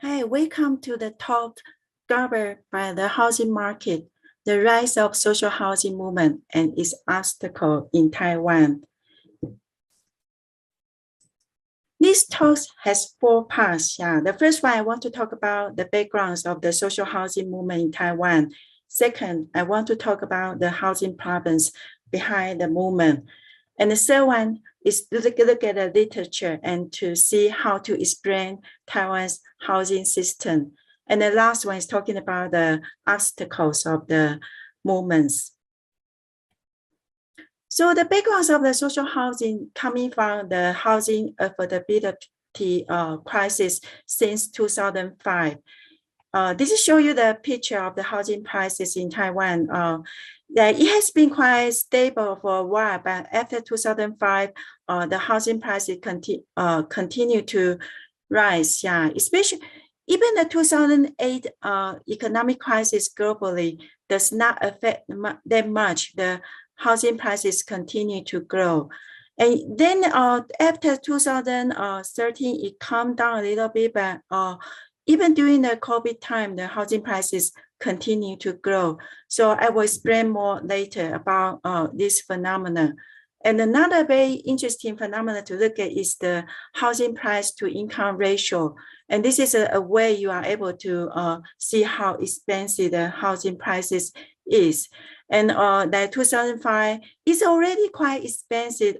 Hi, welcome to the talk covered by the housing market, the rise of social housing movement and its obstacle in Taiwan. This talk has 4 parts. The first one, I want to talk about the backgrounds of the social housing movement in Taiwan. Second, I want to talk about the housing problems behind the movement. And the third one is to look at the literature and to see how to explain Taiwan's housing system. And the last one is talking about the obstacles of the movements. So the backgrounds of the social housing coming from the housing affordability crisis since 2005. This is show you the picture of the housing prices in Taiwan. That it has been quite stable for a while, but after 2005, the housing prices continue to rise. Especially even the 2008 economic crisis globally does not affect that much. The housing prices continue to grow. And then after 2013, it calmed down a little bit, but even during the COVID time, the housing prices continue to grow. So I will explain more later about this phenomenon. And another very interesting phenomenon to look at is the housing price to income ratio. And this is a way you are able to see how expensive the housing prices is. And that 2005 is already quite expensive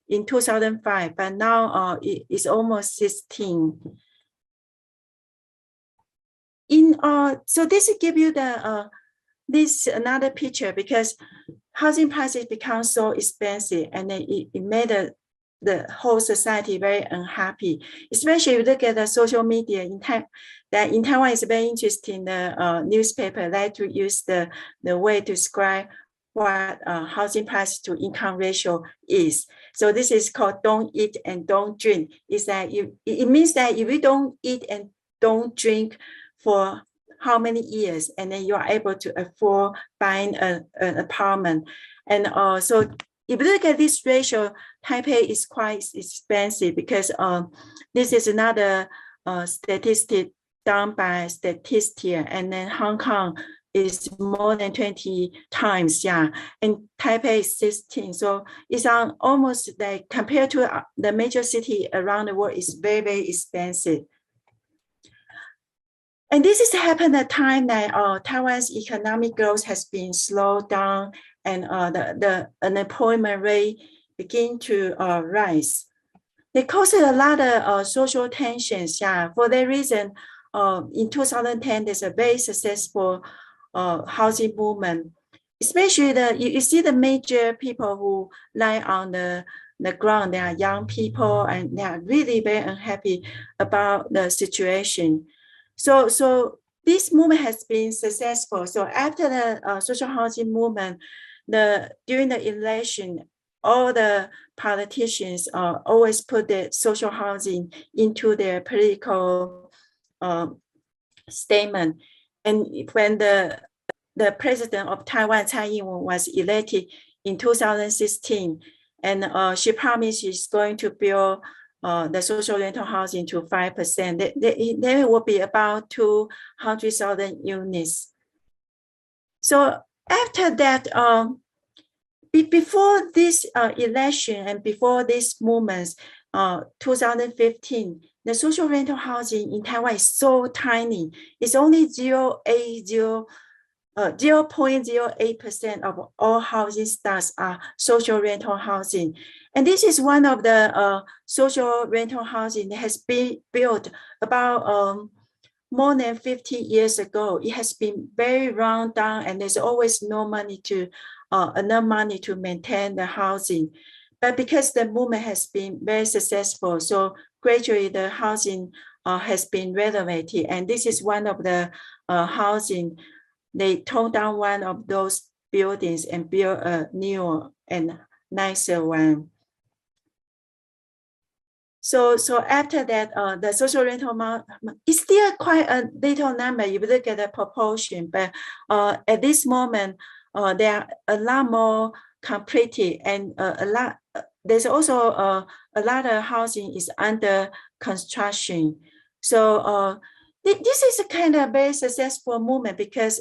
in 2005, but now it's almost 16. So this give you the this another picture because housing prices become so expensive and it made the whole society very unhappy. Especially if you look at the social media in Taiwan is very interesting. The newspaper like to use the way to describe what housing price to income ratio is. So this is called don't eat and don't drink. Is that it means that if you don't eat and don't drink for how many years, and then you are able to afford buying an apartment. And so if you look at this ratio, Taipei is quite expensive because this is another statistic done by Statista, and then Hong Kong is more than 20 times, and Taipei is 16. So it's almost like compared to the major city around the world, is very, very expensive. And this has happened at a time that Taiwan's economic growth has been slowed down and the unemployment rate begin to rise. They caused a lot of social tensions. For that reason, in 2010, there's a very successful housing movement. Especially you see the major people who lie on the ground. They are young people and they are really very unhappy about the situation. So this movement has been successful. So after the social housing movement, during the election, all the politicians always put the social housing into their political statement. And when the president of Taiwan, Yi-Ling, was elected in 2016, and she promised she's going to build the social rental housing to 5%. There will be about 200,000 units. So after that, before this election and before this movement, 2015, the social rental housing in Taiwan is so tiny. It's only 0.08% of all housing stocks are social rental housing. And this is one of the social rental housing that has been built about more than 50 years ago. It has been very run down and there's always no money enough money to maintain the housing. But because the movement has been very successful, so gradually the housing has been renovated. And this is one of the housing. They tore down one of those buildings and built a newer and nicer one. So after that, the social rental is still quite a little number if you look at the proportion, but at this moment, there are a lot more completed and there's also a lot of housing is under construction. So this is a kind of very successful movement because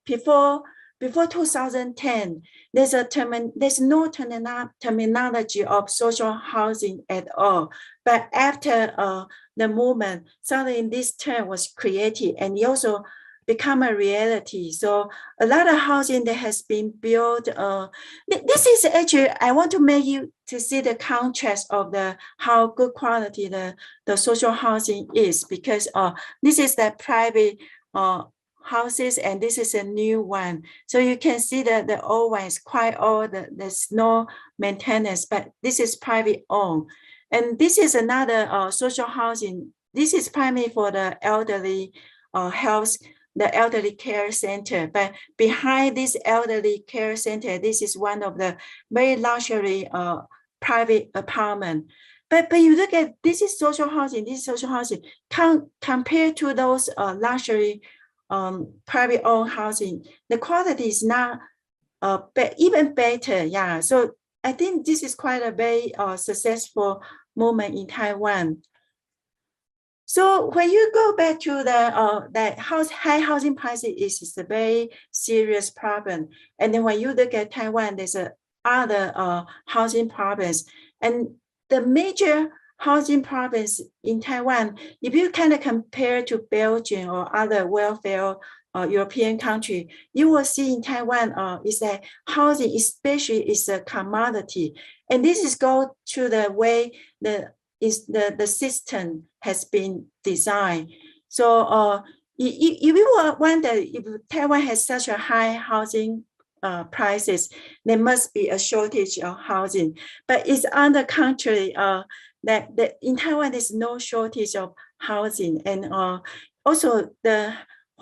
before 2010, there's no terminology of social housing at all. But after the movement, suddenly this term was created and it also become a reality. So a lot of housing that has been built. This is actually, I want to make you to see the contrast of the how good quality the social housing is, because this is the private houses and this is a new one. So you can see that the old one is quite old, there's no maintenance, but this is private owned. And this is another social housing. This is primarily for the elderly health, the elderly care center. But behind this elderly care center, this is one of the very luxury private apartment. But you look at this is social housing. This is social housing compared to those luxury private owned housing. The quality is not even better. Yeah. So I think this is quite a very successful movement in Taiwan. So when you go back to the high housing prices is a very serious problem. And then when you look at Taiwan, there's other housing problems. And the major housing problems in Taiwan, if you kind of compare to Belgium or other welfare European country, you will see in Taiwan is that housing especially is a commodity. And this is go to the way the system has been designed. So if you wonder if Taiwan has such a high housing prices, there must be a shortage of housing. But it's on the contrary, that in Taiwan there's no shortage of housing, and also the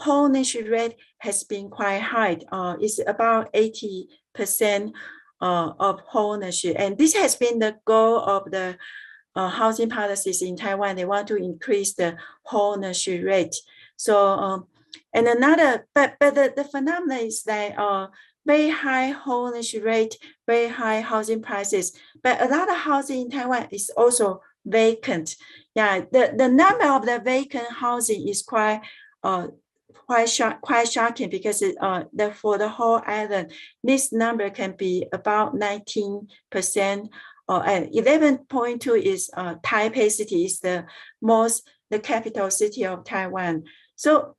ownership rate has been quite high. It's about 80% of ownership, and this has been the goal of the housing policies in Taiwan. They want to increase the ownership rate. So and another, but the phenomenon is that very high ownership rate, very high housing prices, but a lot of housing in Taiwan is also vacant. Yeah, the number of the vacant housing is quite shocking, because for the whole island, this number can be about 19%. And 11.2 is Taipei City is the capital city of Taiwan. So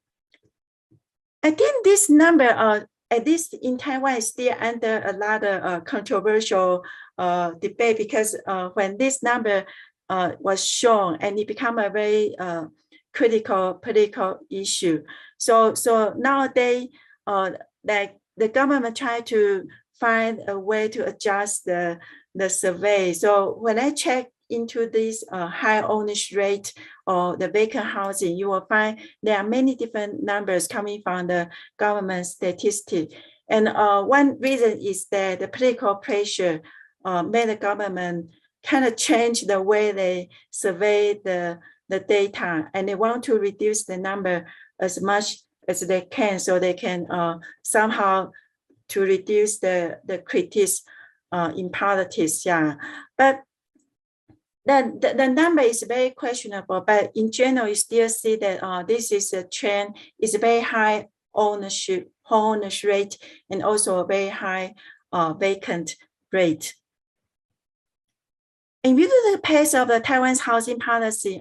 I think this number, at least in Taiwan, is still under a lot of controversial debate, because when this number was shown, and it became a very critical political issue. So nowadays, like the government try to find a way to adjust the survey. So when I check into this high ownership rate or the vacant housing, you will find there are many different numbers coming from the government statistics. And one reason is that the political pressure made the government kind of change the way they survey the data, and they want to reduce the number as much as they can, so they can somehow to reduce the critics in politics. Yeah, but the number is very questionable, but in general, you still see that this is a trend. It's a very high ownership rate, and also a very high vacant rate. And if you look at the pace of the Taiwan's housing policy,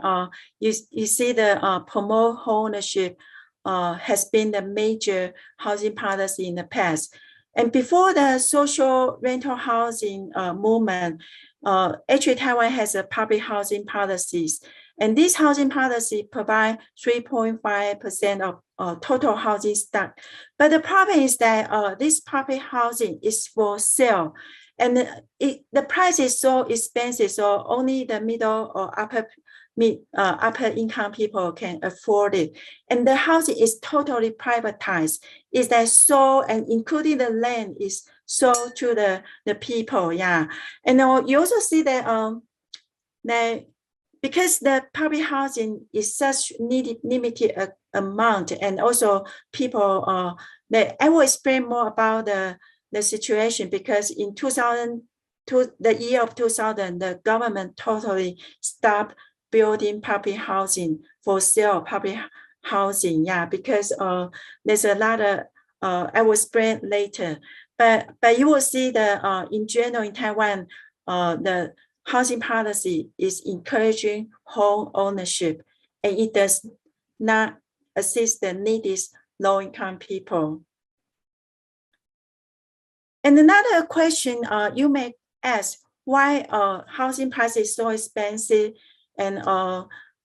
you see the promote ownership has been the major housing policy in the past. And before the social rental housing movement, actually Taiwan has a public housing policies. And this housing policy provide 3.5% of total housing stock. But the problem is that this public housing is for sale. And the price is so expensive, so only the middle or upper income people can afford it. And the housing is totally privatized. Is that sold, and including the land is sold to the people. Yeah, and you also see that that because the public housing is such limited amount, and also people that I will explain more about the situation, because in the year of 2000, the government totally stopped building public housing for sale, public housing, yeah, because there's a lot of I will explain later, but you will see that in general in Taiwan, the housing policy is encouraging home ownership, and it does not assist the needy low-income people. And another question you may ask, why housing price is so expensive, and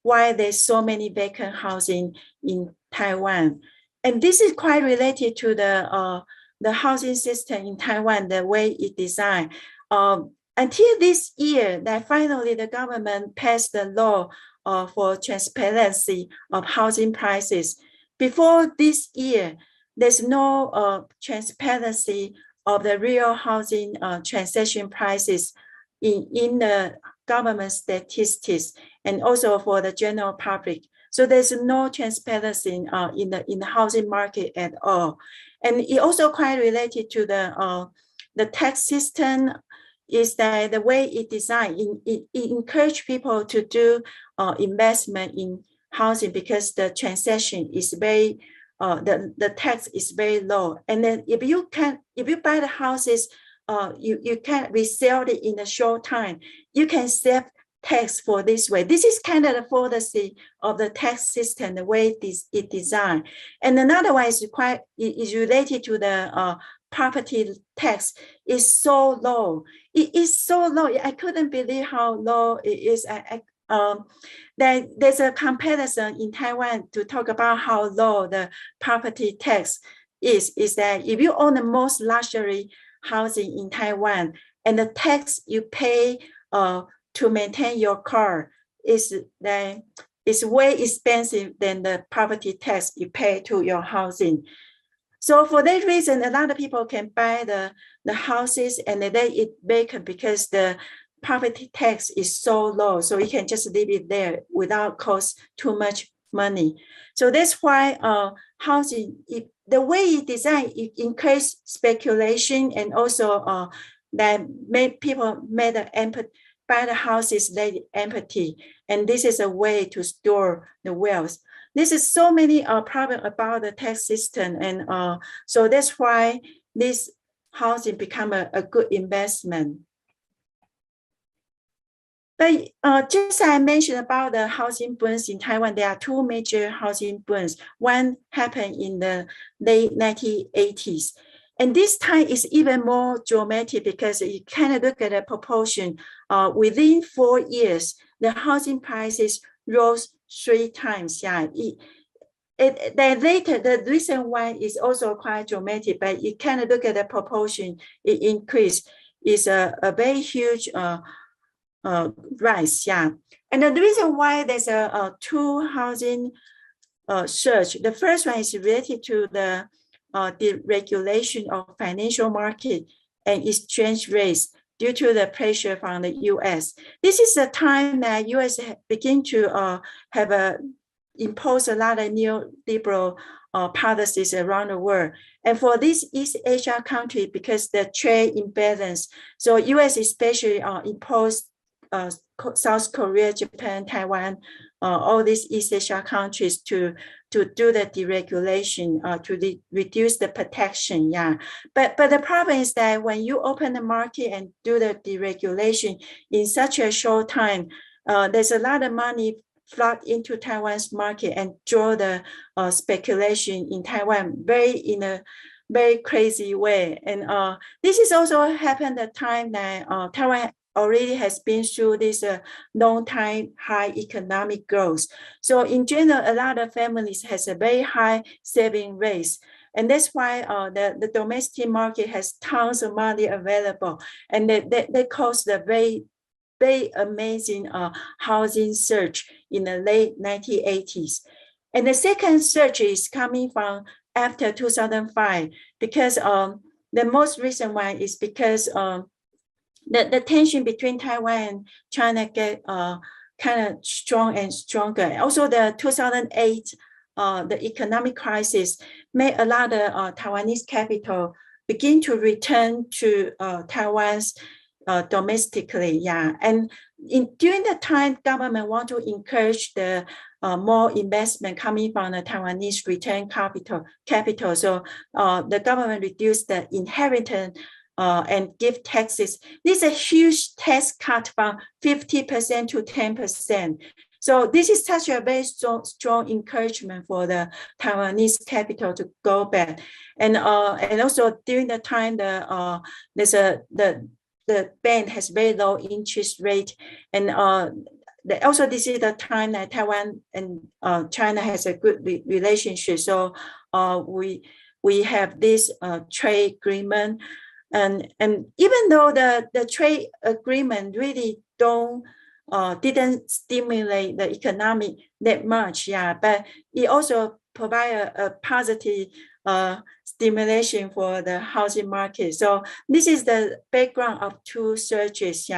why there's so many vacant housing in Taiwan? And this is quite related to the housing system in Taiwan, the way it designed. Until this year, that finally the government passed the law for transparency of housing prices. Before this year, there's no transparency of the real housing transaction prices in the government statistics, and also for the general public. So there's no transparency in the housing market at all. And it also quite related to the tax system, is that the way it designed, it encourage people to do investment in housing, because the transaction is very the tax is very low. And then if you buy the houses, you can resell it in a short time, you can save tax for this way. This is kind of the policy of the tax system, the way it designed. And another one is related to the property tax. Is so low. It is so low. I couldn't believe how low it is. There's a comparison in Taiwan to talk about how low the property tax is that if you own the most luxury housing in Taiwan, and the tax you pay to maintain your car is way expensive than the property tax you pay to your housing. So for that reason, a lot of people can buy the houses and they it vacant because the property tax is so low, so you can just leave it there without cost too much money. So that's why housing, the way it designed, it increased speculation, and also that made people buy the houses laid empty, and this is a way to store the wealth. This is so many problems about the tax system, and so that's why this housing become a good investment. But just as I mentioned about the housing booms in Taiwan, there are two major housing booms. One happened in the late 1980s. And this time is even more dramatic because you kind of look at the proportion. Within 4 years, the housing prices rose 3 times. Yeah, the recent one is also quite dramatic, but you kind of look at the proportion, it increased. It's a very huge rise, yeah. And the reason why there's a two housing surge, the first one is related to the deregulation of financial market and exchange rates due to the pressure from the U.S. This is the time that U.S. begin to impose a lot of neoliberal policies around the world. And for this East Asia country, because the trade imbalance, so U.S. especially imposed South Korea, Japan, Taiwan, all these East Asia countries to do the deregulation, to reduce the protection, yeah. But the problem is that when you open the market and do the deregulation in such a short time, there's a lot of money flood into Taiwan's market and draw the speculation in Taiwan in a very crazy way. And this is also happened at the time that Taiwan already has been through this long time high economic growth. So in general, a lot of families has a very high saving rates. And that's why the domestic market has tons of money available. And they caused a very, very amazing housing surge in the late 1980s. And the second surge is coming from after 2005, because the most recent one is because the tension between Taiwan and China get kind of strong and stronger. Also, the 2008 the economic crisis made a lot of Taiwanese capital begin to return to Taiwan's domestically, yeah. And during the time, government want to encourage the more investment coming from the Taiwanese return capital. So the government reduced the inheritance and give taxes. This is a huge tax cut from 50% to 10%. So this is such a very strong encouragement for the Taiwanese capital to go back. And also during the time the bank has very low interest rate, and also this is the time that Taiwan and China has a good relationship. So we have this trade agreement, and even though the trade agreement really didn't stimulate the economy that much, but it also provide a positive stimulation for the housing market. So this is the background of two surges,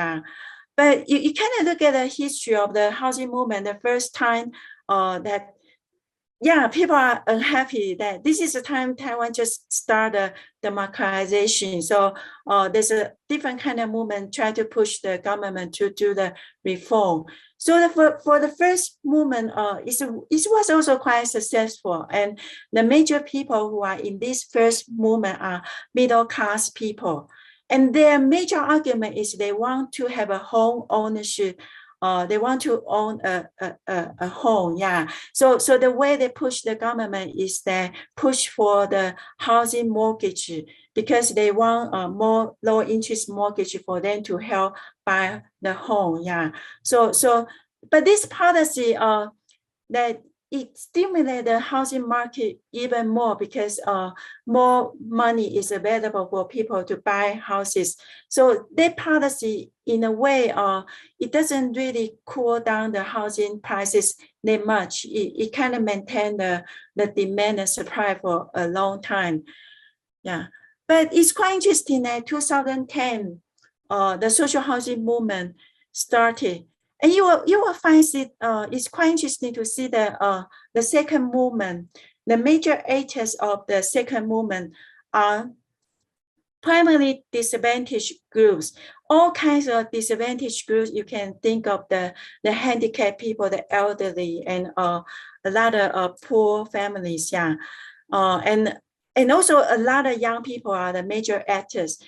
But you kind of look at the history of the housing movement. The first time that people are unhappy that this is the time Taiwan just started democratization. So there's a different kind of movement trying to push the government to do the reform. So for the first movement, it was also quite successful. And the major people who are in this first movement are middle class people. And their major argument is they want to have a home ownership. They want to own a home, So the way they push the government is they push for the housing mortgage, because they want a more low interest mortgage for them to help buy the home, So but this policy that it stimulates the housing market even more, because more money is available for people to buy houses. So that policy, in a way, it doesn't really cool down the housing prices that much. It kind of maintains the demand and supply for a long time. But it's quite interesting that 2010, the social housing movement started. And you will find it's quite interesting to see the second movement. The major actors of the second movement are primarily disadvantaged groups. All kinds of disadvantaged groups. You can think of the handicapped people, the elderly, and a lot of poor families. And also a lot of young people are the major actors.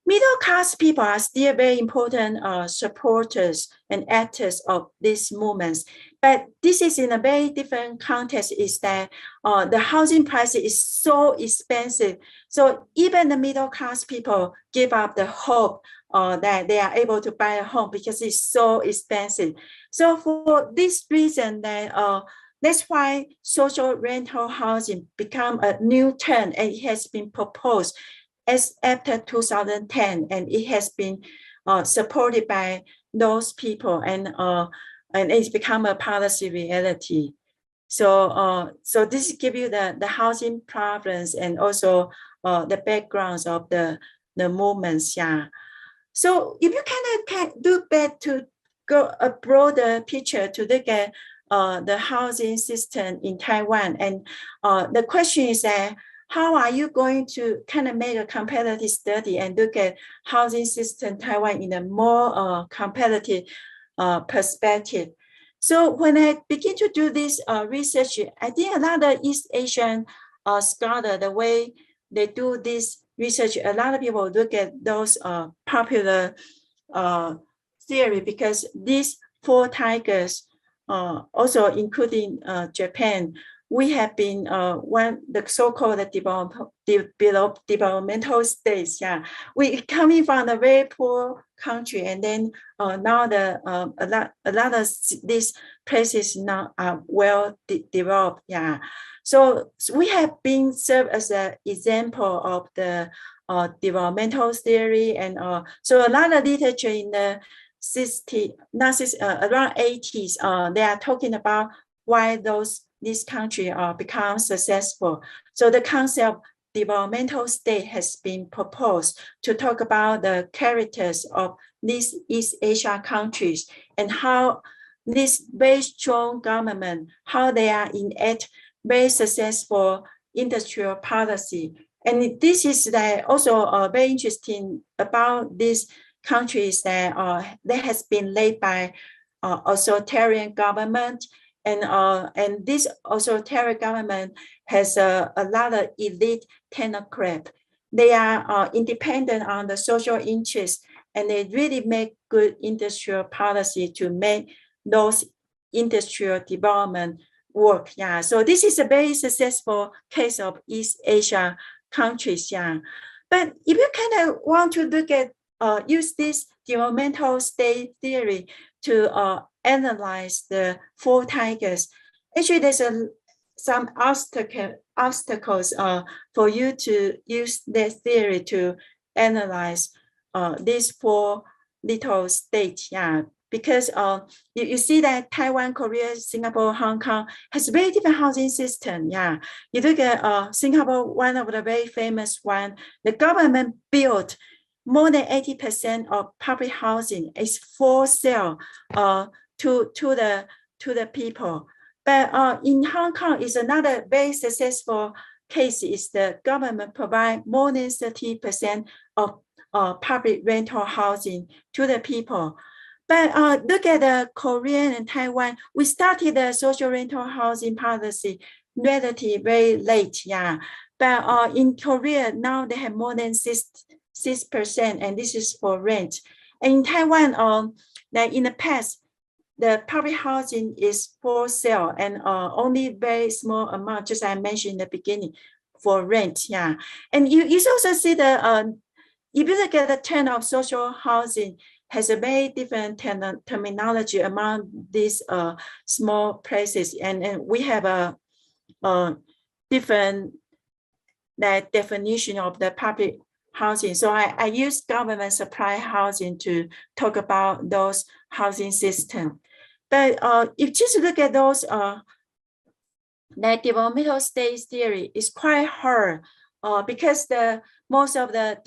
Middle class people are still very important supporters and actors of these movements. But this is in a very different context, is that the housing price is so expensive. So even the middle class people give up the hope that they are able to buy a home because it's so expensive. So for this reason, that's why social rental housing become a new term, and it has been proposed as after 2010, and it has been supported by those people, and it's become a policy reality. So this gives you the housing problems and also the backgrounds of the movements. So if you can look back to go a broader picture to look at the housing system in Taiwan, and the question is that, how are you going to kind of make a comparative study and look at housing system Taiwan in a more comparative perspective? So when I begin to do this research, I think a lot of East Asian scholars, the way they do this research, a lot of people look at those popular theory, because these four tigers, also including Japan, we have been the so-called developmental states. We coming from a very poor country, and then now a lot of these places now are well developed. So we have been served as an example of the developmental theory, and so a lot of literature in the around 80s, they are talking about why this country become successful. So the concept of developmental state has been proposed to talk about the characters of these East Asia countries, and how this very strong government, how they are enact very successful industrial policy. And this is also very interesting about these countries that has been led by authoritarian government, And this authoritarian government has a lot of elite technocrats. They are independent on the social interests, and they really make good industrial policy to make those industrial development work. Yeah, so this is a very successful case of East Asia countries. Yeah, but if you kind of want to look at use this developmental state theory to analyze the four tigers, actually there's some obstacles for you to use that theory to analyze these four little states. Yeah, because you see that Taiwan, Korea, Singapore, Hong Kong has very different housing system. Yeah, you look at Singapore, one of the very famous one, the government built more than 80% of public housing is for sale to the people. But in Hong Kong is another very successful case is the government provide more than 30% of public rental housing to the people. But look at the Korean and Taiwan. We started the social rental housing policy relatively very late, yeah. But in Korea now they have more than 6%, and this is for rent. And in Taiwan, like in the past, the public housing is for sale and only very small amount, just I mentioned in the beginning, for rent. Yeah, and you also see the if you look at the term of social housing has a very different terminology among these small places, and we have a different that definition of the public housing. So I use government supply housing to talk about those housing system. But if just look at those, that developmental state theory is quite hard because most of the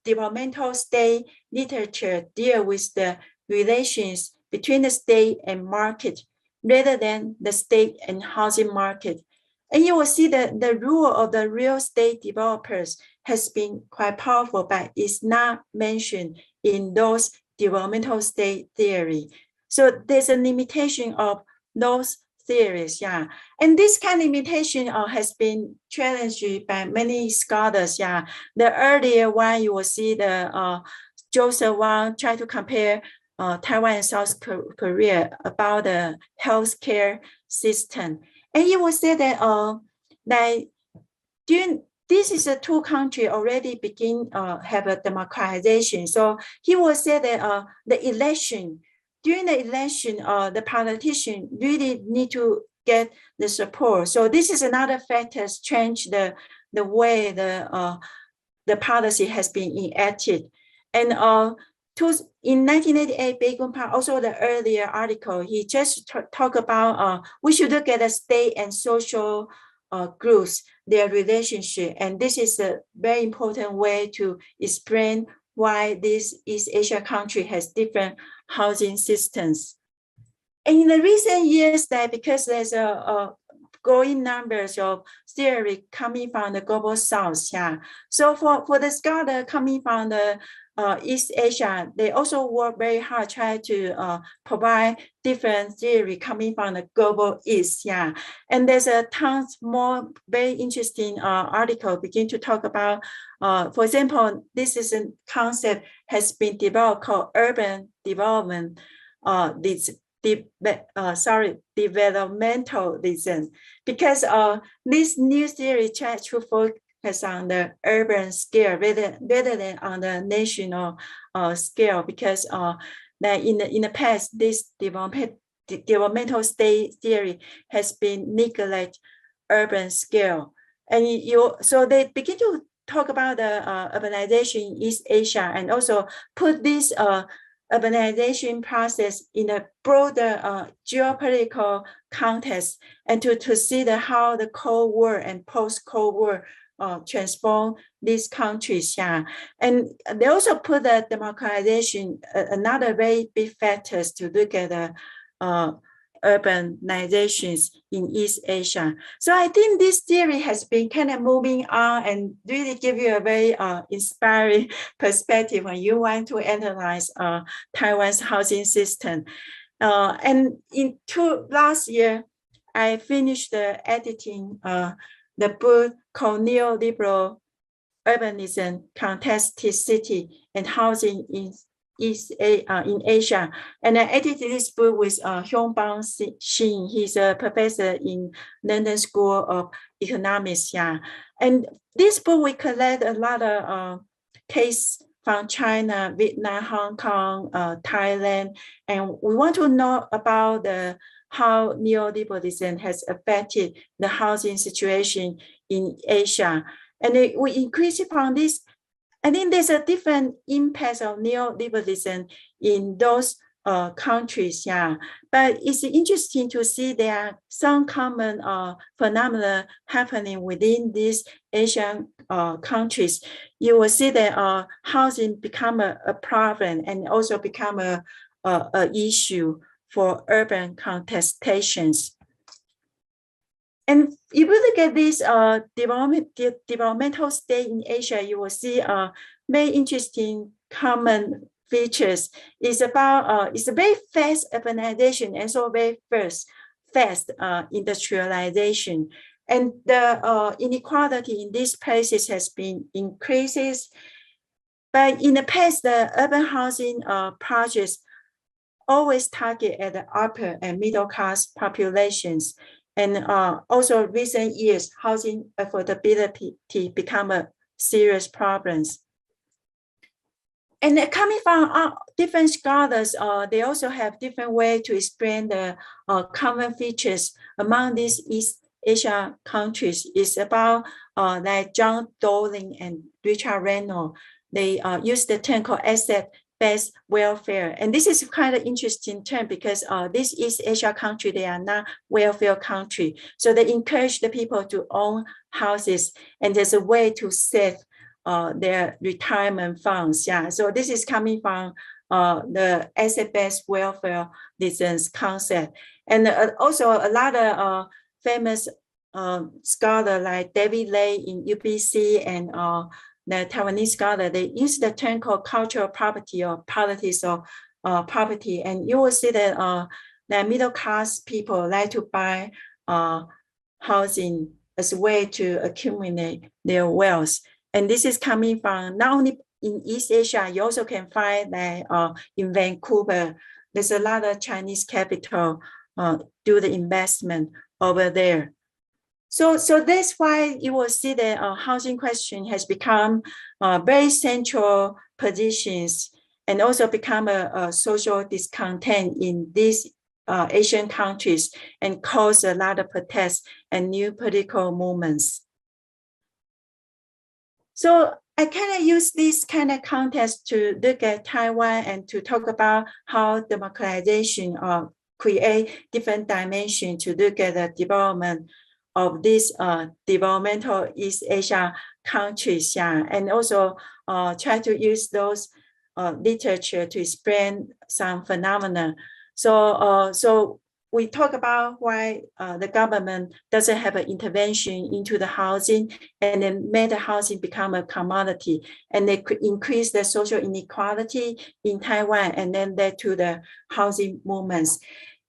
developmental state literature deal with the relations between the state and market rather than the state and housing market. And you will see that the role of the real estate developers has been quite powerful, but it's not mentioned in those developmental state theory. So there's a limitation of those theories, yeah. And this kind of limitation has been challenged by many scholars, yeah. The earlier one, you will see the Joseph Wang try to compare Taiwan and South Korea about the healthcare system. And he will say that this is a two country already begin have a democratization. So he will say that during the election, the politician really need to get the support. So this is another factor change the way the policy has been enacted. And in 1988, Baekun Park, also the earlier article, he just talked about we should look at the state and social groups, their relationship. And this is a very important way to explain why this East Asia country has different housing systems. And in the recent years, that because there's a growing numbers of theory coming from the global south, yeah. So for the scholar coming from the East Asia, they also work very hard try to provide different theory coming from the global East, yeah. And there's a tons more very interesting article begin to talk about, for example, this is a concept has been developed called urban development, developmentalism, because this new theory tries to focus on the urban scale rather than on the national scale, because that in the past this developmental state theory has been neglect urban scale, and so they begin to talk about the urbanization in East Asia and also put this urbanization process in a broader geopolitical context, and to see how the Cold War and post-Cold War transform these countries. Yeah. And they also put the democratization, another very big factors to look at the urbanizations in East Asia. So I think this theory has been kind of moving on and really give you a very inspiring perspective when you want to analyze Taiwan's housing system. And last year, I finished editing the book called Neoliberal Urbanism, Contested City and Housing in Asia. And I edited this book with Hyungbang Shin. He's a professor in London School of Economics. Yeah. And this book, we collect a lot of cases from China, Vietnam, Hong Kong, Thailand, and we want to know about how neoliberalism has affected the housing situation in Asia. And we increase upon this. I think there's a different impact of neoliberalism in those countries, yeah. But it's interesting to see there are some common phenomena happening within these Asian countries. You will see that housing become a problem and also become a issue for urban contestations. And if you look at this developmental state in Asia, you will see very interesting common features. It's about it's a very fast urbanization and so very fast industrialization. And the inequality in these places has been increases. But in the past, the urban housing projects always target at the upper and middle class populations. And also recent years, housing affordability become a serious problem. And coming from different scholars, they also have different ways to explain the common features among these East Asia countries. It's about like John Dowling and Richard Reynolds. They use the term called asset-based welfare. And this is kind of interesting term because this East Asia country, they are not welfare country. So they encourage the people to own houses and there's a way to save their retirement funds. Yeah, so this is coming from the asset-based welfare business concept. And also a lot of famous scholars like David Lay in UBC and the Taiwanese scholar, they use the term called cultural property or politics of property. And you will see that the middle class people like to buy housing as a way to accumulate their wealth. And this is coming from not only in East Asia, you also can find that in Vancouver, there's a lot of Chinese capital do the investment over there. So that's why you will see that housing question has become very central positions and also become a social discontent in these Asian countries and cause a lot of protests and new political movements. So I kind of use this kind of context to look at Taiwan and to talk about how democratization create different dimensions to look at the development of these developmental East Asia countries, yeah, and also try to use those literature to explain some phenomena. So we talk about why the government doesn't have an intervention into the housing and then made the housing become a commodity and they could increase the social inequality in Taiwan and then led to the housing movements.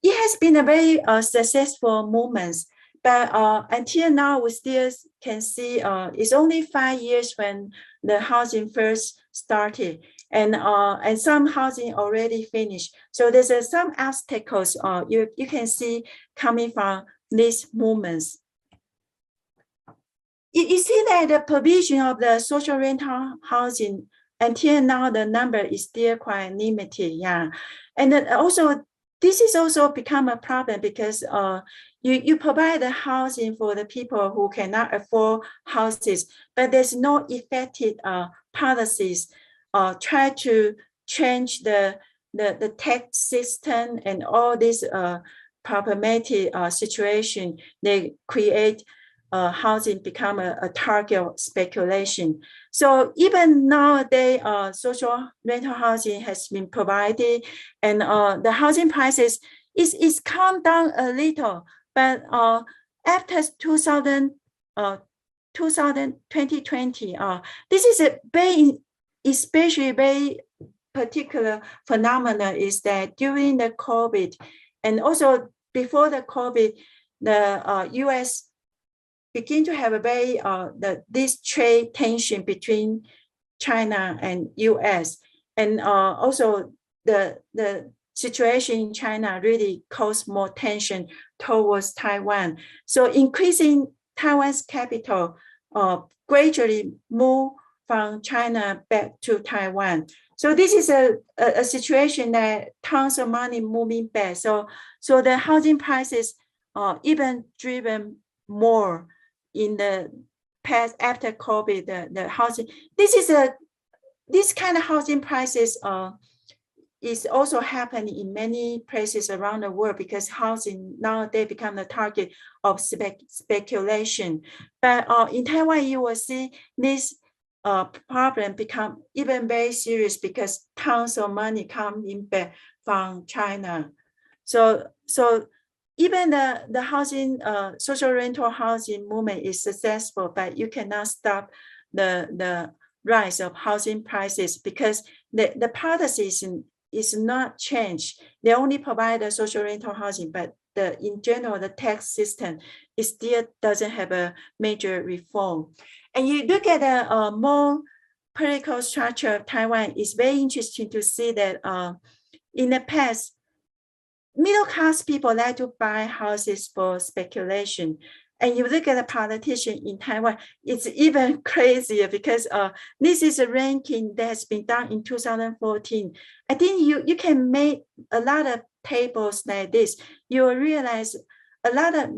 It has been a very successful movement. But until now, we still can see it's only 5 years when the housing first started, and some housing already finished. So there's some obstacles you can see coming from these movements. You see that the provision of the social rental housing until now the number is still quite limited, yeah, and then also this is also become a problem because you provide the housing for the people who cannot afford houses, but there's no effective policies try to change the tax system and all this problematic situation. They create housing become a target of speculation. So even nowadays, social rental housing has been provided and the housing prices is calmed down a little. But after 2020, this is a very, especially very particular phenomena is that during the COVID and also before the COVID, the U.S. begin to have a very this trade tension between China and U.S. and also the situation in China really caused more tension towards Taiwan. So increasing Taiwan's capital gradually move from China back to Taiwan. So this is a situation that tons of money moving back. So the housing prices even driven more in the past after COVID. The housing, this kind of housing prices is also happening in many places around the world because housing nowadays become the target of speculation. But in Taiwan, you will see this problem become even very serious because tons of money come in back from China. So even the housing, social rental housing movement is successful, but you cannot stop the rise of housing prices because the policy is not changed. They only provide the social rental housing, but in general, the tax system still doesn't have a major reform. And you look at the more political structure of Taiwan, it's very interesting to see that in the past, middle-class people like to buy houses for speculation. And you look at the politician in Taiwan, it's even crazier because this is a ranking that has been done in 2014. I think you can make a lot of tables like this. You will realize a lot of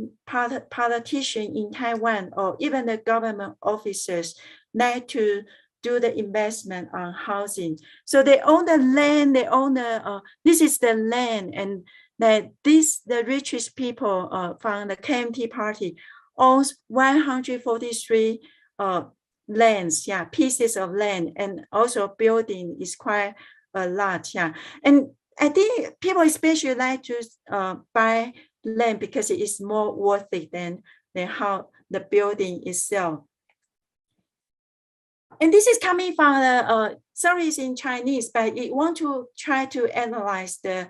politicians in Taiwan or even the government officers like to do the investment on housing. So they own the land, they own this is the land, and that the richest people from the KMT party owns 143 lands, pieces of land, and also building is quite a lot, And I think people especially like to buy land because it is more worth it than how the building itself. And this is coming from the sorry, it's in Chinese, but it want to try to analyze the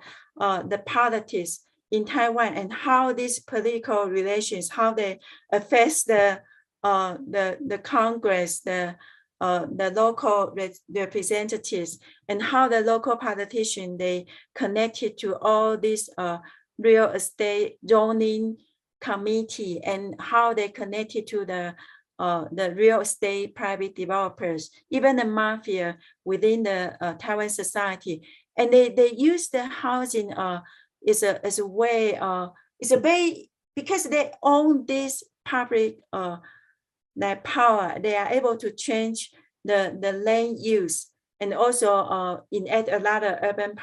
politics in Taiwan and how these political relations, how they affect the Congress, the local representatives, and how the local politicians they connected to all these real estate zoning committee and how they connected to the real estate private developers, even the mafia within the Taiwan society. And they use the housing as a way, it's a way, because they own this public that power, they are able to change the land use and also enact a lot of urban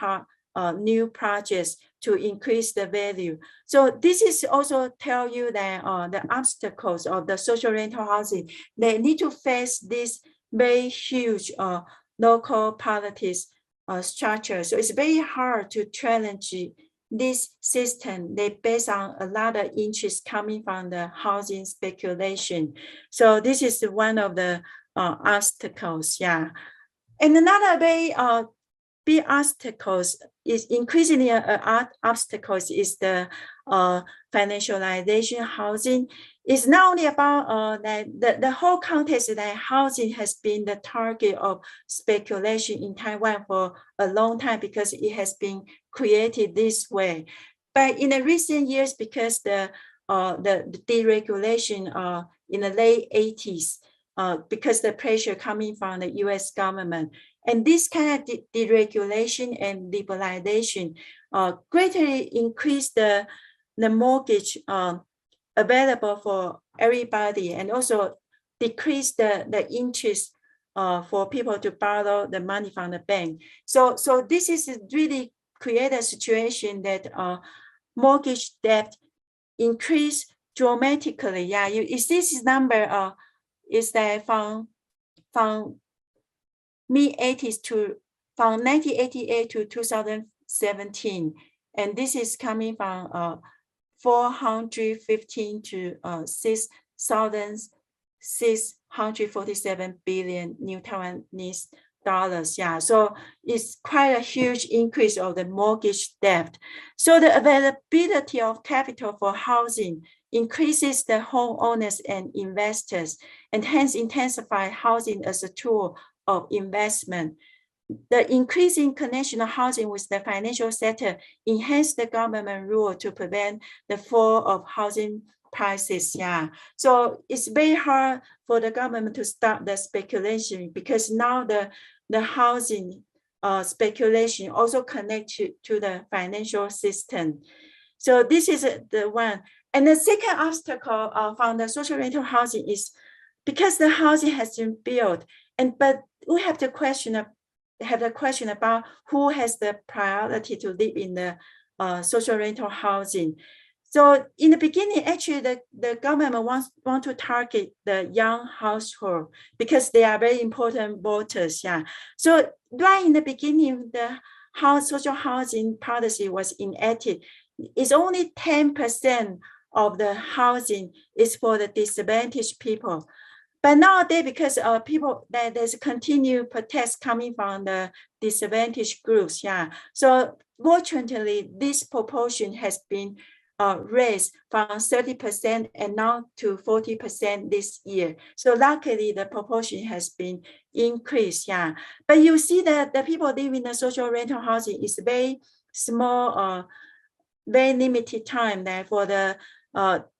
new projects to increase the value. So this is also tell you that the obstacles of the social rental housing, they need to face this very huge local politics structure. So it's very hard to challenge this system. They based on a lot of interest coming from the housing speculation. So this is one of the obstacles, And another very big obstacles is increasingly obstacles is the financialization housing. It's not only about that the whole context that housing has been the target of speculation in Taiwan for a long time because it has been created this way. But in the recent years, because the deregulation in the late 80s, because the pressure coming from the US government, and this kind of deregulation and liberalization greatly increased the mortgage available for everybody, and also decrease the interest for people to borrow the money from the bank. So this is really create a situation that mortgage debt increased dramatically. You see this number is that from mid-80s to from 1988 to 2017, and this is coming from 415 to 6,647 billion new Taiwanese Yeah, so it's quite a huge increase of the mortgage debt. So the availability of capital for housing increases the homeowners and investors, and hence intensify housing as a tool of investment. The increasing connection of housing with the financial sector enhanced the government rule to prevent the fall of housing prices. Yeah, so it's very hard for the government to stop the speculation, because now the housing speculation also connected to the financial system. So this is the one. And the second obstacle from the social rental housing is because the housing has been built, but we have the question about who has the priority to live in the social rental housing. So in the beginning, actually, the government want to target the young household because they are very important voters. Yeah. So right in the beginning, the social housing policy was enacted. It's only 10% of the housing is for the disadvantaged people. But nowadays, because people that there's continued protest coming from the disadvantaged groups, yeah. So fortunately, this proportion has been raised from 30% and now to 40% this year. So luckily, the proportion has been increased, yeah. But you see that the people living in the social rental housing is very small, very limited time that for the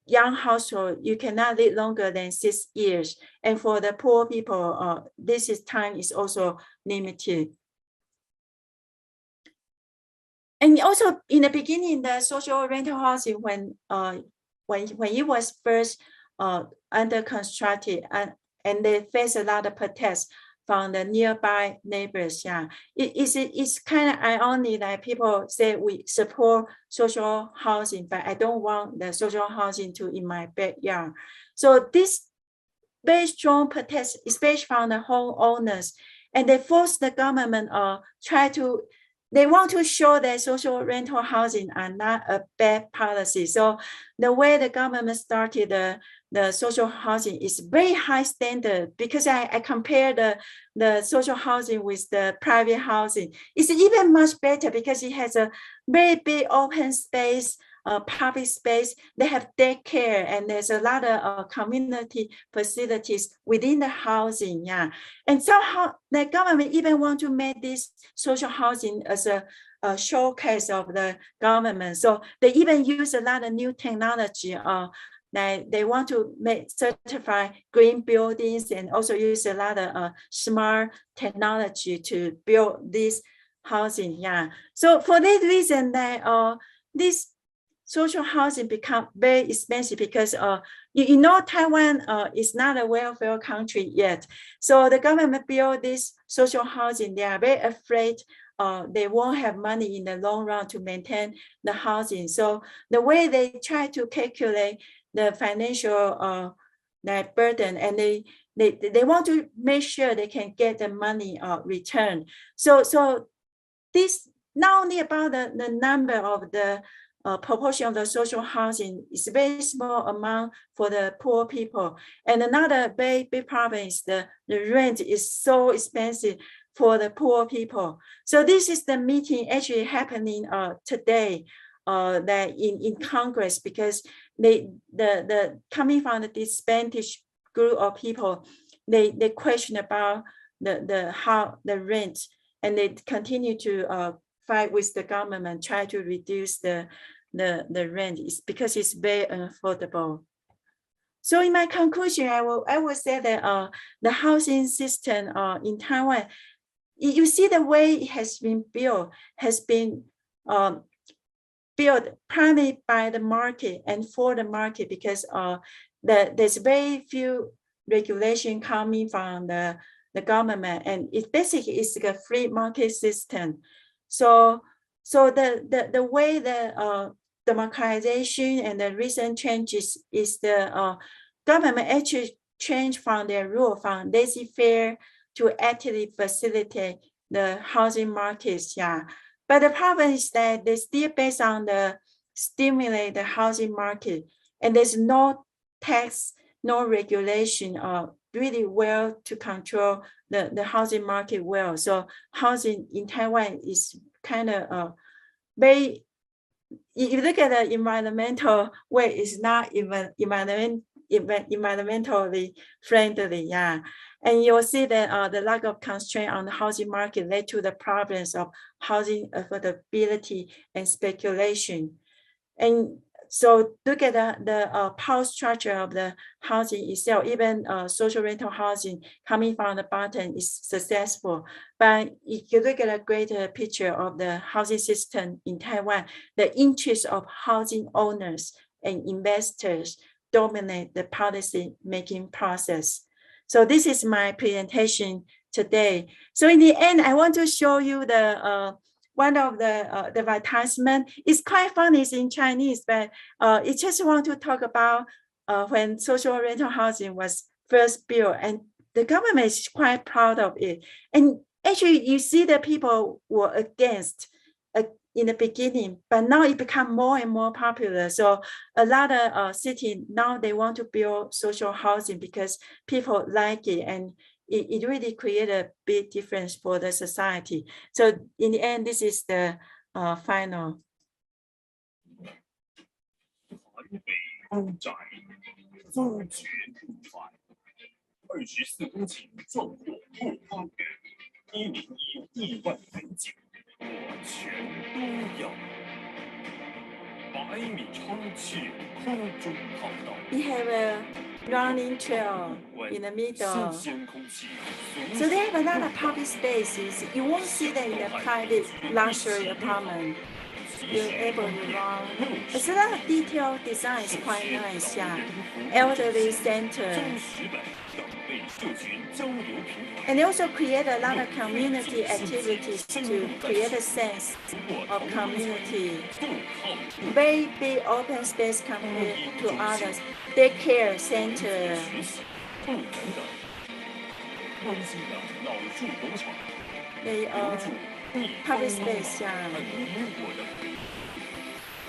young household, you cannot live longer than 6 years. And for the poor people, this time is also limited. And also in the beginning, the social rental housing, when it was first under constructed, and they faced a lot of protests from the nearby neighbors. Yeah, it's kind of ironic that people say we support social housing, but I don't want the social housing in my backyard. So this very strong protest, especially from the homeowners, and they force the government they want to show that social rental housing are not a bad policy. So the way the government started the social housing is very high standard, because I compare the social housing with the private housing. It's even much better because it has a very big open space, public space. They have daycare, and there's a lot of community facilities within the housing. Yeah, and somehow the government even want to make this social housing as a showcase of the government. So they even use a lot of new technology. They want to certify green buildings, and also use a lot of smart technology to build this housing. Yeah. So for that reason, that this social housing become very expensive, because you know Taiwan is not a welfare country yet. So the government build this social housing. They are very afraid they won't have money in the long run to maintain the housing. So the way they try to calculate the financial burden, and they want to make sure they can get the money returned. So this not only about the number of the proportion of the social housing is very small amount for the poor people. And another very big problem is the rent is so expensive for the poor people. So this is the meeting actually happening today that in Congress, because the coming from the disadvantaged group of people, they question about the rent, and they continue to fight with the government, try to reduce the rent. It's because it's very unaffordable. So in my conclusion, I will say that the housing system in Taiwan, you see the way it has been built, has been built primarily by the market and for the market, because there's very few regulation coming from the government, and it basically is like a free market system. So the way the democratization and the recent changes is the government actually changed from their rule from laissez-faire to actively facilitate the housing markets. Yeah, but the problem is that they still based on the stimulate the housing market, and there's no tax, no regulation really well to control the housing market well. So housing in Taiwan is kind of very, if you look at the environmental way, it's not even environmentally friendly. Yeah. And you'll see that the lack of constraint on the housing market led to the problems of housing affordability and speculation. And so look at the power structure of the housing itself. Even social rental housing coming from the bottom is successful. But if you look at a greater picture of the housing system in Taiwan, the interests of housing owners and investors dominate the policy making process. So this is my presentation today. So in the end, I want to show you the one of the advertisement. Is quite funny, it's in Chinese, but it just want to talk about when social rental housing was first built, and the government is quite proud of it. And actually, you see that people were against in the beginning, but now it become more and more popular. So a lot of cities now they want to build social housing because people like it, and it really created a big difference for the society. So in the end, this is the final. 100米冲去空中浩荡。We have a running trail in the middle. So they have a lot of public spaces. You won't see that in a private luxury apartment. You're able to run. It's a lot of detailed design is quite nice, yeah. Elderly center. And they also create a lot of community activities to create a sense of community. Very big open space compared to others. Daycare center. They public space, yeah.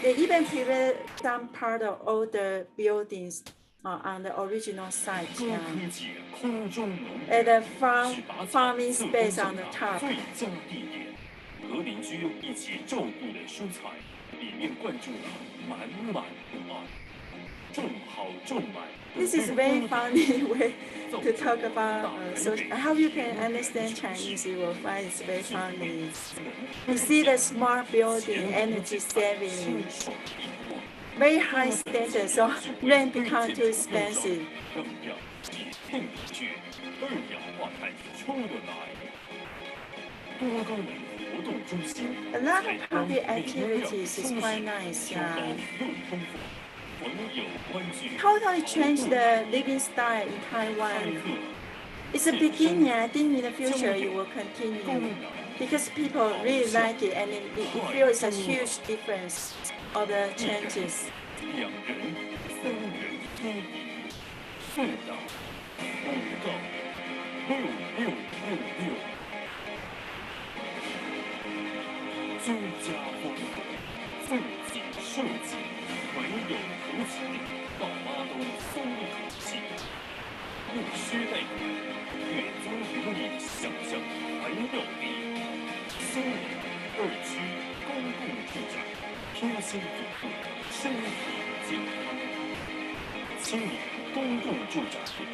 They even preserve some part of older buildings on the original site. Yeah. And the farming space on the top. This is a very funny way to talk about I hope you can understand Chinese. You will find it's very funny. You see the smart building, energy saving, very high standards, so rent becomes too expensive. A lot of public activities is quite nice. Totally changed the living style in Taiwan. It's a beginning. I think in the future it will continue because people really like it, and it feels a huge difference of the changes.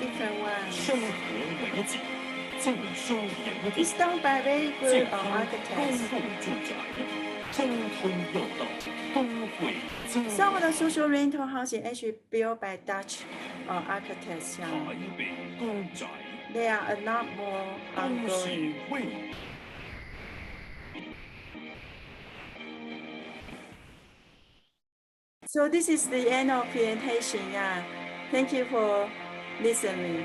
Different one. It's done by very good architects. Some of the social rental housing actually built by Dutch architects. They are a lot more ongoing. So this is the end of presentation. Yeah, thank you for listening.